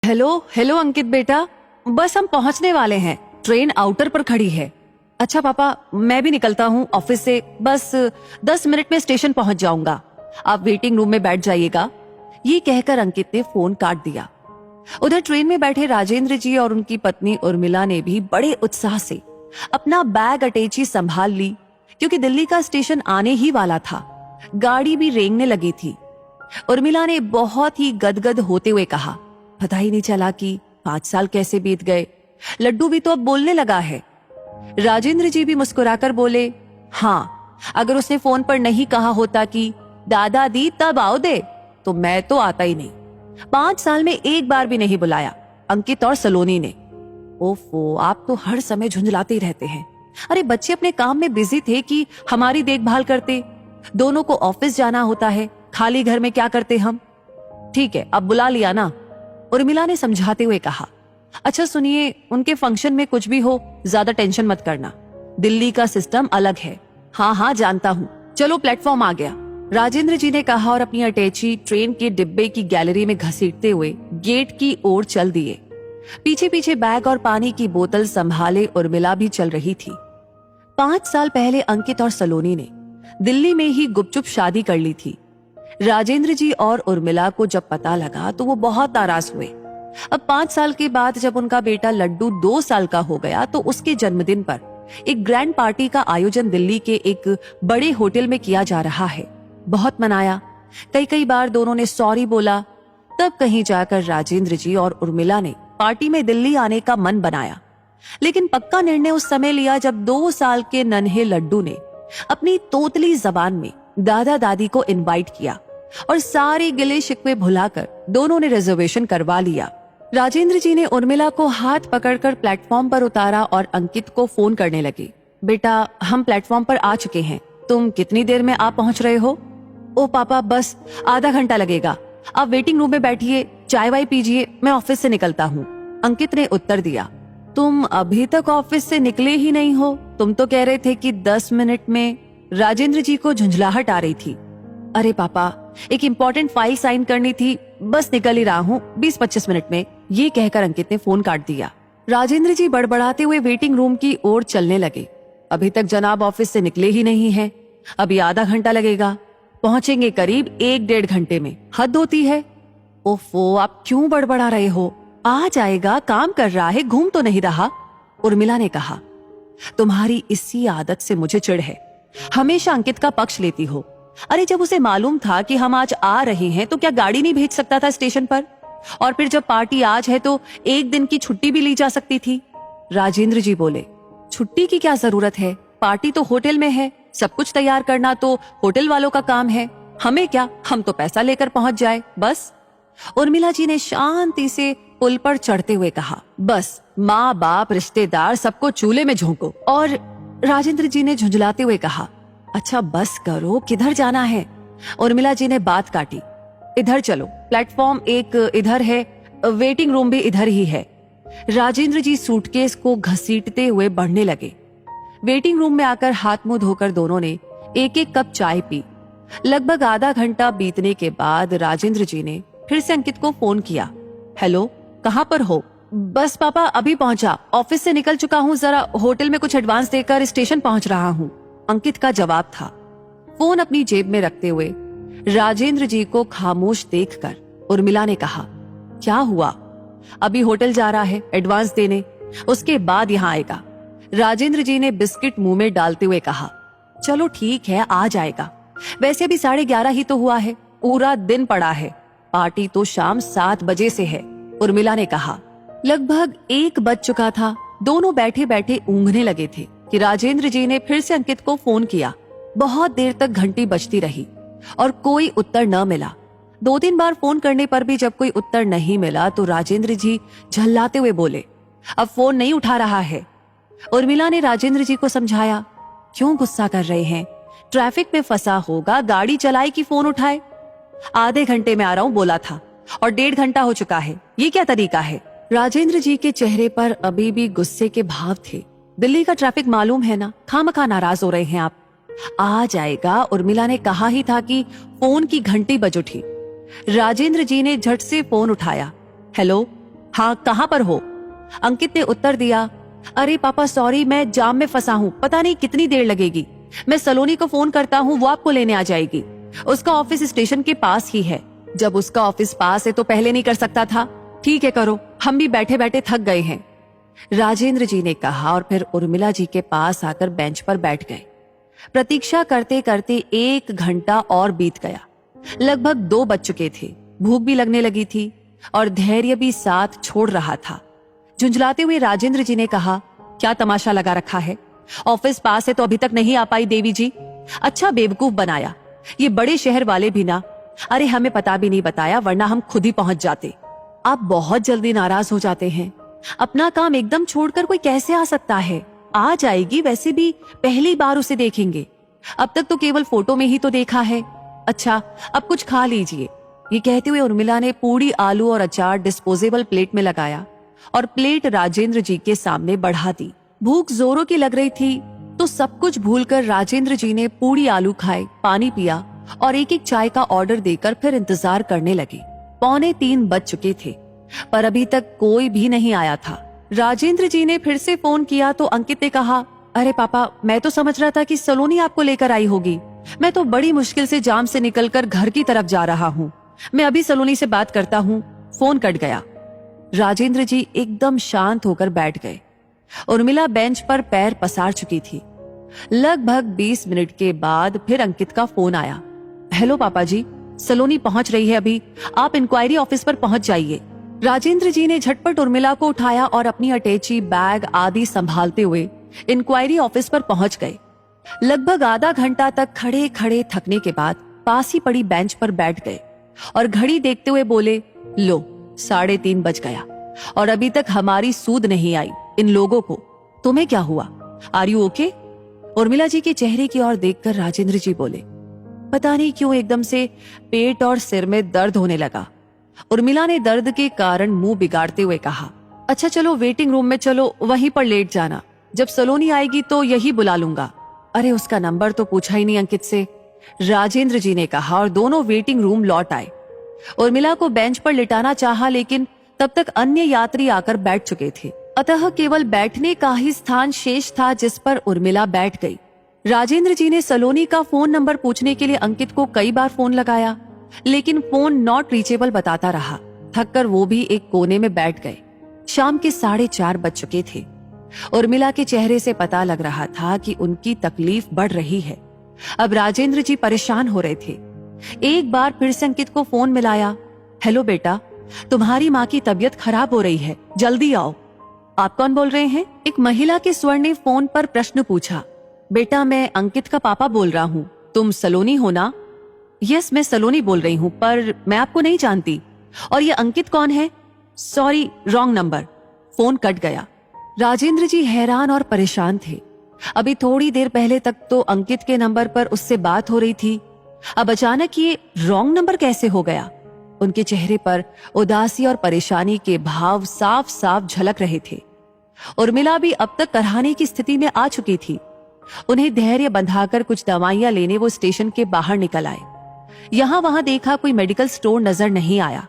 Hello hello अंकित बेटा, बस हम पहुंचने वाले हैं। ट्रेन आउटर पर खड़ी है। अच्छा पापा, मैं भी निकलता हूँ ऑफिस से, बस 10 मिनट में स्टेशन पहुंच जाऊंगा। आप वेटिंग रूम में बैठ जाइएगा। ये कहकर अंकित ने फोन काट दिया। उधर ट्रेन में बैठे राजेंद्र जी और उनकी पत्नी उर्मिला ने भी बड़े उत्साह से अपना बैग अटैची संभाल ली, क्योंकि दिल्ली का स्टेशन आने ही वाला था। गाड़ी भी रेंगने लगी थी। उर्मिला ने बहुत ही गदगद होते हुए कहा, पता ही नहीं चला कि 5 साल कैसे बीत गए। लड्डू भी तो अब बोलने लगा है। राजेंद्र जी भी मुस्कुराकर बोले, हाँ, अगर उसने फोन पर नहीं कहा होता कि दादादी तब आओ दे, तो मैं तो आता ही नहीं। 5 साल में एक बार भी नहीं बुलाया अंकित और सलोनी ने। ओफो, आप तो हर समय झुंझलाते ही रहते हैं। अरे बच्चे अपने काम में बिजी थे कि हमारी देखभाल करते। दोनों को ऑफिस जाना होता है, खाली घर में क्या करते हम। ठीक है, अब बुला लिया ना, उर्मिला ने समझाते हुए कहा। अच्छा सुनिए, उनके फंक्शन में कुछ भी हो, ज्यादा टेंशन मत करना। दिल्ली का सिस्टम अलग है। हाँ हाँ जानता हूँ, चलो प्लेटफॉर्म आ गया, राजेंद्र जी ने कहा और अपनी अटैची ट्रेन के डिब्बे की गैलरी में घसीटते हुए गेट की ओर चल दिए। पीछे पीछे बैग और पानी की बोतल संभाले उर्मिला भी चल रही थी। 5 साल पहले अंकित और सलोनी ने दिल्ली में ही गुपचुप शादी कर ली थी। राजेंद्र जी और उर्मिला को जब पता लगा तो वो बहुत नाराज हुए। अब 5 साल के बाद जब उनका बेटा लड्डू 2 साल का हो गया तो उसके जन्मदिन पर एक ग्रैंड पार्टी का आयोजन दिल्ली के एक बड़े होटल में किया जा रहा है। बहुत मनाया, कई बार दोनों ने सॉरी बोला। तब कहीं जाकर राजेंद्र जी और उर्मिला ने पार्टी में दिल्ली आने का मन बनाया। लेकिन पक्का निर्णय उस समय लिया जब 2 साल के नन्हे लड्डू ने अपनी तोतली जबान में दादा दादी को इनवाइट किया और सारे गिले शिकवे भुलाकर दोनों ने रिजर्वेशन करवा लिया। राजेंद्र जी ने उर्मिला को हाथ पकड़कर प्लेटफॉर्म पर उतारा और अंकित को फोन करने लगे। बेटा, हम प्लेटफॉर्म पर आ चुके हैं, तुम कितनी देर में आप पहुंच रहे हो? ओ पापा, बस आधा घंटा लगेगा। आप वेटिंग रूम में बैठिए, चाय वाय पीजिए, मैं ऑफिस से निकलता हूँ, अंकित ने उत्तर दिया। तुम अभी तक ऑफिस से निकले ही नहीं हो, तुम तो कह रहे थे कि 10 मिनट में। राजेंद्र जी को झुंझलाहट आ रही थी। अरे पापा, एक इम्पोर्टेंट फाइल साइन करनी थी, बस निकल ही रहा हूँ 20-25 मिनट में, ये कहकर अंकित ने फोन काट दिया। राजेंद्र जी बड़बड़ाते हुए वेटिंग रूम की ओर चलने लगे। अभी तक जनाब ऑफिस से निकले ही नहीं हैं, अभी आधा घंटा लगेगा, पहुंचेंगे करीब 1-1.5 घंटे में, हद होती है। ओफो, आप क्यों बड़बड़ा रहे हो? आ जाएगा, काम कर रहा है, घूम तो नहीं रहा, उर्मिला ने कहा। तुम्हारी इसी आदत से मुझे चिढ़ है, हमेशा अंकित का पक्ष लेती हो। अरे जब उसे मालूम था कि हम आज आ रहे हैं तो क्या गाड़ी नहीं भेज सकता था स्टेशन पर? और फिर जब पार्टी आज है तो 1 दिन की छुट्टी भी ली जा सकती थी। राजेंद्र जी बोले, छुट्टी की क्या जरूरत है, पार्टी तो होटल में है, सब कुछ तैयार करना तो होटल वालों का काम है, हमें क्या, हम तो पैसा लेकर पहुंच जाए बस। उर्मिला जी ने शांति से पुल पर चढ़ते हुए कहा, बस माँ बाप रिश्तेदार सबको चूल्हे में झोंको। और राजेंद्र जी ने झुंझलाते हुए कहा, अच्छा बस करो, किधर जाना है? उर्मिला जी ने बात काटी, इधर चलो, प्लेटफॉर्म एक इधर है, वेटिंग रूम भी इधर ही है। राजेंद्र जी सूटकेस को घसीटते हुए बढ़ने लगे। वेटिंग रूम में आकर हाथ मुंह धोकर दोनों ने 1-1 कप चाय पी। लगभग आधा घंटा बीतने के बाद राजेंद्र जी ने फिर से अंकित को फोन किया। हेलो, कहाँ पर हो? बस पापा, अभी पहुंचा, ऑफिस से निकल चुका हूँ, जरा होटल में कुछ एडवांस देकर स्टेशन पहुंच रहा हूँ, अंकित का जवाब था। फोन अपनी जेब में रखते हुए राजेंद्र जी को खामोश देखकर उर्मिला ने कहा, क्या हुआ? अभी होटल जा रहा है एडवांस देने, उसके बाद यहाँ आएगा। राजेंद्र जी ने बिस्किट मुंह में डालते हुए कहा, चलो ठीक है, आ जाएगा, वैसे भी 11:30 ही तो हुआ है, पूरा दिन पड़ा है, पार्टी तो शाम 7 बजे से है, उर्मिला ने कहा। लगभग 1 बज चुका था। दोनों बैठे बैठे ऊँघने लगे थे कि राजेंद्र जी ने फिर से अंकित को फोन किया। बहुत देर तक घंटी बजती रही और कोई उत्तर न मिला। 2-3 बार फोन करने पर भी जब कोई उत्तर नहीं मिला तो राजेंद्र जी झल्लाते हुए बोले, अब फोन नहीं उठा रहा है। उर्मिला ने राजेंद्र जी को समझाया, क्यों गुस्सा कर रहे हैं, ट्रैफिक में फंसा होगा, गाड़ी चलाए कि फोन उठाए। आधे घंटे में आ रहा हूं बोला था और 1.5 घंटा हो चुका है, ये क्या तरीका है? राजेंद्र जी के चेहरे पर अभी भी गुस्से के भाव थे। दिल्ली का ट्रैफिक मालूम है ना, खामखा नाराज हो रहे हैं आप। आ जाएगा, उर्मिला ने कहा ही था कि फोन की घंटी बज उठी। राजेंद्र जी ने झट से फोन उठाया। हेलो, हाँ, कहाँ पर हो? अंकित ने उत्तर दिया, अरे पापा सॉरी, मैं जाम में फंसा हूँ, पता नहीं कितनी देर लगेगी। मैं सलोनी को फोन करता हूँ, वो आपको लेने आ जाएगी। उसका ऑफिस स्टेशन के पास ही है। जब उसका ऑफिस पास है तो पहले नहीं कर सकता था? ठीक है करो, हम भी बैठे बैठे थक गए हैं, राजेंद्र जी ने कहा और फिर उर्मिला जी के पास आकर बेंच पर बैठ गए। प्रतीक्षा करते करते 1 घंटा और बीत गया। लगभग 2 बज चुके थे। भूख भी लगने लगी थी और धैर्य भी साथ छोड़ रहा था। झुंझलाते हुए राजेंद्र जी ने कहा, क्या तमाशा लगा रखा है? ऑफिस पास है तो अभी तक नहीं आ पाई देवी जी? अच्छा बेवकूफ बनाया। ये बड़े शहर वाले भी ना, अरे हमें पता भी नहीं बताया, वरना हम खुद ही पहुंच जाते। आप बहुत जल्दी नाराज हो जाते हैं। अपना काम एकदम छोड़कर कोई कैसे आ सकता है? आ जाएगी, वैसे भी पहली बार उसे देखेंगे। अब तक तो केवल फोटो में ही तो देखा है। अच्छा, अब कुछ खा लीजिए। ये कहते हुए उर्मिला ने पूड़ी, आलू और अचार डिस्पोजेबल प्लेट में लगाया और प्लेट राजेंद्र जी के सामने बढ़ा दी। भूख जोरों की लग रही थी तो सब कुछ भूलकर राजेंद्र जी ने पूड़ी आलू खाए, पानी पिया और एक एक चाय का ऑर्डर देकर फिर इंतजार करने लगे। 2:45 बज चुके थे पर अभी तक कोई भी नहीं आया था। राजेंद्र जी ने फिर से फोन किया तो अंकित ने कहा, अरे पापा, मैं तो समझ रहा था कि सलोनी आपको लेकर आई होगी। मैं तो बड़ी मुश्किल से जाम से निकलकर घर की तरफ जा रहा हूँ। मैं अभी सलोनी से बात करता हूँ। फोन कट गया। राजेंद्र जी एकदम शांत होकर बैठ गए। उर्मिला बेंच पर पैर पसार चुकी थी। लगभग 20 मिनट के बाद फिर अंकित का फोन आया। हेलो पापा जी, सलोनी पहुंच रही है अभी, आप इंक्वायरी ऑफिस पर पहुंच जाइए। राजेंद्र जी ने झटपट उर्मिला को उठाया और अपनी अटैची, बैग आदि संभालते हुए इंक्वायरी ऑफिस पर पहुंच गए। लगभग आधा घंटा तक खड़े खड़े थकने के बाद पास ही पड़ी बेंच पर बैठ गए और घड़ी देखते हुए बोले, लो 3:30 बज गया और अभी तक हमारी सूद नहीं आई इन लोगों को। तुम्हें क्या हुआ? Are you okay? Urmila ji के चेहरे की ओर देखकर राजेंद्र जी बोले, पता नहीं क्यों एकदम से पेट और सिर में दर्द होने लगा। उर्मिला ने दर्द के कारण मुंह बिगाड़ते हुए कहा, अच्छा चलो वेटिंग रूम में चलो, वहीं पर लेट जाना। जब सलोनी आएगी तो यही बुला लूंगा। अरे उसका नंबर तो पूछा ही नहीं अंकित से, राजेंद्र जी ने कहा और दोनों वेटिंग रूम लौट आए। उर्मिला को बेंच पर लिटाना चाहा लेकिन तब तक अन्य यात्री आकर बैठ चुके थे, अतः केवल बैठने का ही स्थान शेष था जिस पर उर्मिला बैठ गई। राजेंद्र जी ने सलोनी का फोन नंबर पूछने के लिए अंकित को कई बार फोन लगाया लेकिन फोन नॉट रीचेबल बताता रहा। थककर वो भी एक कोने में बैठ गए। शाम के 4:30 बज चुके थे। उर्मिला के चेहरे से पता लग रहा था कि उनकी तकलीफ बढ़ रही है। अब राजेंद्र जी परेशान हो रहे थे। एक बार फिर से अंकित को फोन मिलाया। हेलो बेटा, तुम्हारी माँ की तबीयत खराब हो रही है, जल्दी आओ। आप कौन बोल रहे हैं? एक महिला के स्वर ने फोन पर प्रश्न पूछा। बेटा, मैं अंकित का पापा बोल रहा हूँ। तुम सलोनी हो ना? यस, मैं सलोनी बोल रही हूँ, पर मैं आपको नहीं जानती। और ये अंकित कौन है? Sorry, wrong number. Phone cut गया। राजेंद्र जी हैरान और परेशान थे। अभी थोड़ी देर पहले तक तो अंकित के नंबर पर उससे बात हो रही थी, अब अचानक ये रॉन्ग नंबर कैसे हो गया? उनके चेहरे पर उदासी और परेशानी के भाव साफ साफ झलक रहे थे। उर्मिला भी अब तक कराहने की स्थिति में आ चुकी थी। उन्हें धैर्य बंधाकर कुछ दवाइयां लेने वो स्टेशन के बाहर निकल आए। यहां वहां देखा, कोई मेडिकल स्टोर नजर नहीं आया।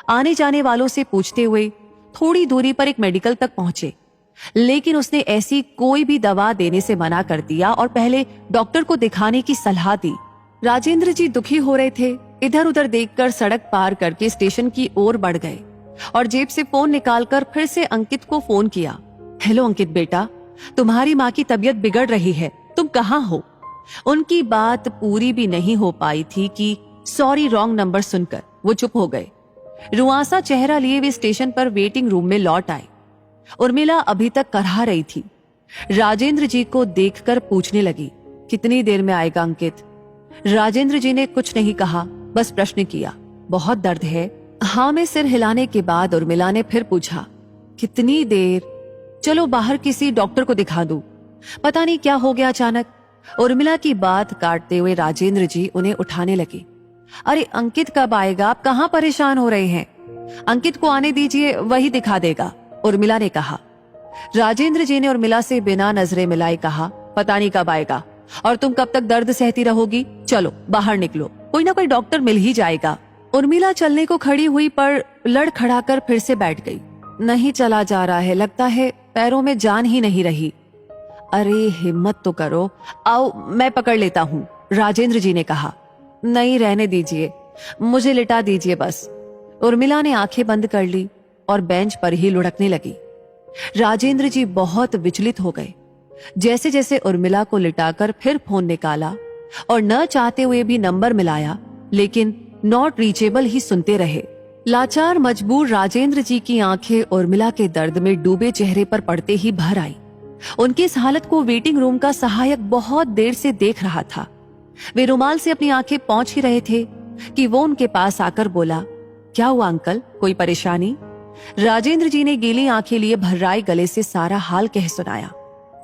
आने जाने वालों से पूछते हुए थोड़ी दूरी पर एक मेडिकल तक पहुंचे, लेकिन उसने ऐसी कोई भी दवा देने से मना कर दिया और पहले डॉक्टर को दिखाने की सलाह दी। राजेंद्र जी दुखी हो रहे थे। इधर उधर देखकर सड़क पार करके स्टेशन की ओर बढ़ गए और जेब से फोन निकालकर फिर से अंकित को फोन किया। हेलो अंकित बेटा, तुम्हारी माँ की तबीयत बिगड़ रही है, तुम कहाँ हो? उनकी बात पूरी भी नहीं हो पाई थी कि सॉरी रॉन्ग नंबर सुनकर वो चुप हो गए। रुआसा चेहरा लिए वे स्टेशन पर वेटिंग रूम में लौट आए। उर्मिला अभी तक करहा रही थी। राजेंद्र जी को देखकर पूछने लगी, कितनी देर में आएगा अंकित? राजेंद्र जी ने कुछ नहीं कहा, बस प्रश्न किया, बहुत दर्द है? हाँ में सिर हिलाने के बाद उर्मिला ने फिर पूछा, कितनी देर? चलो बाहर किसी डॉक्टर को दिखा दूं। पता नहीं क्या हो गया अचानक। उर्मिला की बात काटते हुए राजेंद्र जी उन्हें उठाने लगे। अरे अंकित कब आएगा? आप कहाँ परेशान हो रहे हैं? अंकित को आने दीजिए, वही दिखा देगा, उर्मिला ने कहा। राजेंद्र जी ने उर्मिला से बिना नजरें मिलाए कहा, पता नहीं कब आएगा और तुम कब तक दर्द सहती रहोगी? चलो बाहर निकलो, कोई ना कोई डॉक्टर मिल ही जाएगा। उर्मिला चलने को खड़ी हुई पर लड़खड़ाकर फिर से बैठ गई। नहीं चला जा रहा है, लगता है पैरों में जान ही नहीं रही। अरे हिम्मत तो करो, आओ मैं पकड़ लेता हूँ, राजेंद्र जी ने कहा। नहीं रहने दीजिए, मुझे लिटा दीजिए बस। उर्मिला ने आंखें बंद कर ली और बेंच पर ही लुढ़कने लगी। राजेंद्र जी बहुत विचलित हो गए। जैसे जैसे उर्मिला को लिटाकर फिर फोन निकाला और न चाहते हुए भी नंबर मिलाया, लेकिन नॉट रीचेबल ही सुनते रहे। लाचार मजबूर राजेंद्र जी की आंखें उर्मिला के दर्द में डूबे चेहरे पर पड़ते ही भर आई। उनकी इस हालत को वेटिंग रूम का सहायक बहुत देर से देख रहा था। वे रुमाल से अपनी आंखें पोंछ ही रहे थे कि वो उनके पास आकर बोला, क्या हुआ अंकल, कोई परेशानी? राजेंद्र जी ने गीली आंखें लिए भर्राए गले से सारा हाल कह सुनाया।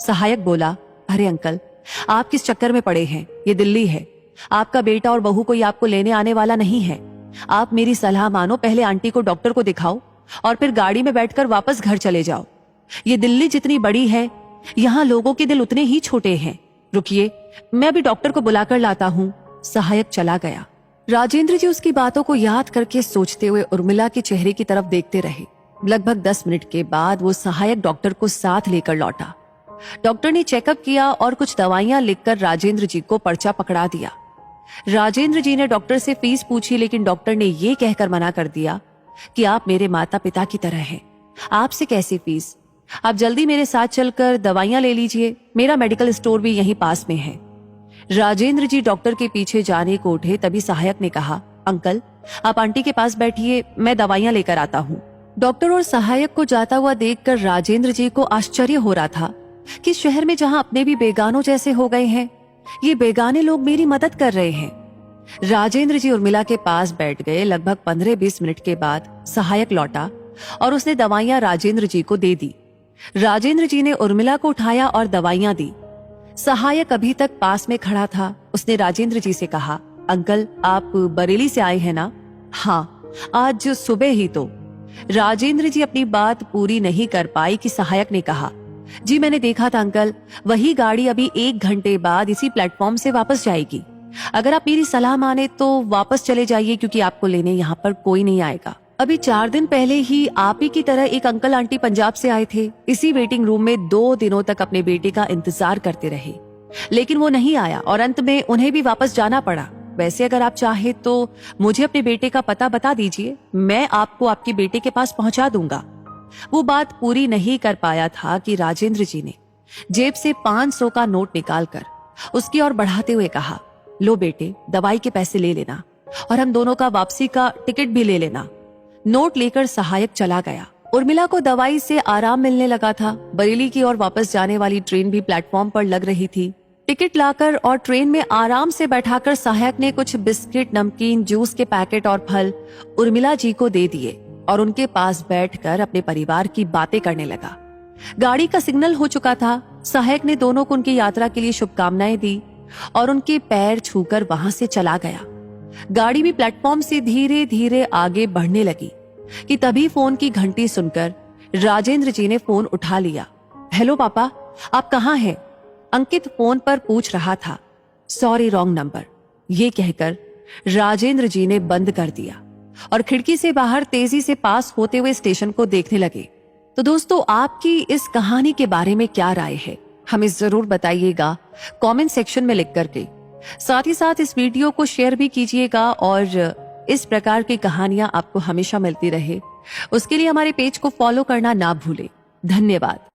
सहायक बोला, अरे अंकल, आप किस चक्कर में पड़े हैं? ये दिल्ली है, आपका बेटा और बहू कोई आपको लेने आने वाला नहीं है। आप मेरी सलाह मानो, पहले आंटी को डॉक्टर को दिखाओ और फिर गाड़ी में बैठकर वापस घर चले जाओ। ये दिल्ली जितनी बड़ी है, यहाँ लोगों के दिल उतने ही छोटे हैं। रुकिए, मैं अभी डॉक्टर को बुलाकर लाता हूँ। सहायक चला गया। राजेंद्र जी उसकी बातों को याद करके सोचते हुए उर्मिला के चेहरे की तरफ देखते रहे। लगभग 10 मिनट के बाद वो सहायक डॉक्टर को साथ लेकर लौटा। डॉक्टर ने चेकअप किया और कुछ दवाइयां लिखकर राजेंद्र जी को पर्चा पकड़ा दिया। राजेंद्र जी ने डॉक्टर से फीस पूछी, लेकिन डॉक्टर ने ये कहकर मना कर दिया कि आप मेरे माता पिता की तरह हैं, आपसे कैसी फीस? आप जल्दी मेरे साथ चलकर दवाइयां ले लीजिए, मेरा मेडिकल स्टोर भी यहीं पास में है। राजेंद्र जी डॉक्टर के पीछे जाने को उठे, तभी सहायक ने कहा, अंकल आप आंटी के पास बैठिए, मैं दवाइयां लेकर आता हूँ। डॉक्टर और सहायक को जाता हुआ देखकर राजेंद्र जी को आश्चर्य हो रहा था कि शहर में जहाँ अपने भी बेगानों जैसे हो गए हैं, ये बेगाने लोग मेरी मदद कर रहे हैं। राजेंद्र जी उर्मिला के पास बैठ गए। लगभग 15-20 मिनट के बाद सहायक लौटा और उसने दवाइयां राजेंद्र जी को दे दी। राजेंद्र जी ने उर्मिला को उठाया और दवाइयां दी। सहायक अभी तक पास में खड़ा था। उसने राजेंद्र जी से कहा, अंकल आप बरेली से आए हैं ना? हाँ, आज सुबह ही तो। राजेंद्र जी अपनी बात पूरी नहीं कर पाई कि सहायक ने कहा, जी मैंने देखा था अंकल, वही गाड़ी अभी 1 घंटे बाद इसी प्लेटफॉर्म से वापस जाएगी। अगर आप मेरी सलाह माने तो वापस चले जाइए, क्योंकि आपको लेने यहाँ पर कोई नहीं आएगा। अभी 4 दिन पहले ही आप ही की तरह एक अंकल आंटी पंजाब से आए थे। इसी वेटिंग रूम में 2 दिनों तक अपने बेटे का इंतजार करते रहे, लेकिन वो नहीं आया और अंत में उन्हें भी वापस जाना पड़ा। वैसे अगर आप चाहे तो मुझे अपने बेटे का पता बता दीजिए, मैं आपको आपके बेटे के पास पहुंचा दूंगा। वो बात पूरी नहीं कर पाया था कि राजेंद्र जी ने जेब से 500 का नोट निकालकर उसकी ओर बढ़ाते हुए कहा, लो बेटे, दवाई के पैसे ले लेना और हम दोनों का वापसी का टिकट भी ले लेना। नोट लेकर सहायक चला गया। उर्मिला को दवाई से आराम मिलने लगा था। बरेली की ओर वापस जाने वाली ट्रेन भी प्लेटफॉर्म पर लग रही थी। टिकट लाकर और ट्रेन में आराम से बैठाकर सहायक ने कुछ बिस्किट, नमकीन, जूस के पैकेट और फल उर्मिला जी को दे दिए और उनके पास बैठकर अपने परिवार की बातें करने लगा। गाड़ी का सिग्नल हो चुका था। सहायक ने दोनों को उनकी यात्रा के लिए शुभकामनाएं दी और उनके पैर छूकर वहां से चला गया। गाड़ी भी प्लेटफॉर्म से धीरे धीरे आगे बढ़ने लगी कि तभी फोन की घंटी सुनकर राजेंद्र जी ने फोन उठा लिया। हेलो पापा, आप कहाँ हैं? अंकित फोन पर पूछ रहा था। सॉरी, रॉन्ग नंबर, ये कहकर राजेंद्र जी ने बंद कर दिया और खिड़की से बाहर तेजी से पास होते हुए स्टेशन को देखने लगे। तो दोस्तों, आपकी इस कहानी के बारे में क्या राय है, हमें जरूर बताइएगा कमेंट सेक्शन में लिख करके। साथ ही साथ इस वीडियो को शेयर भी कीजिएगा और इस प्रकार की कहानियां आपको हमेशा मिलती रहे, उसके लिए हमारे पेज को फॉलो करना ना भूलें। धन्यवाद।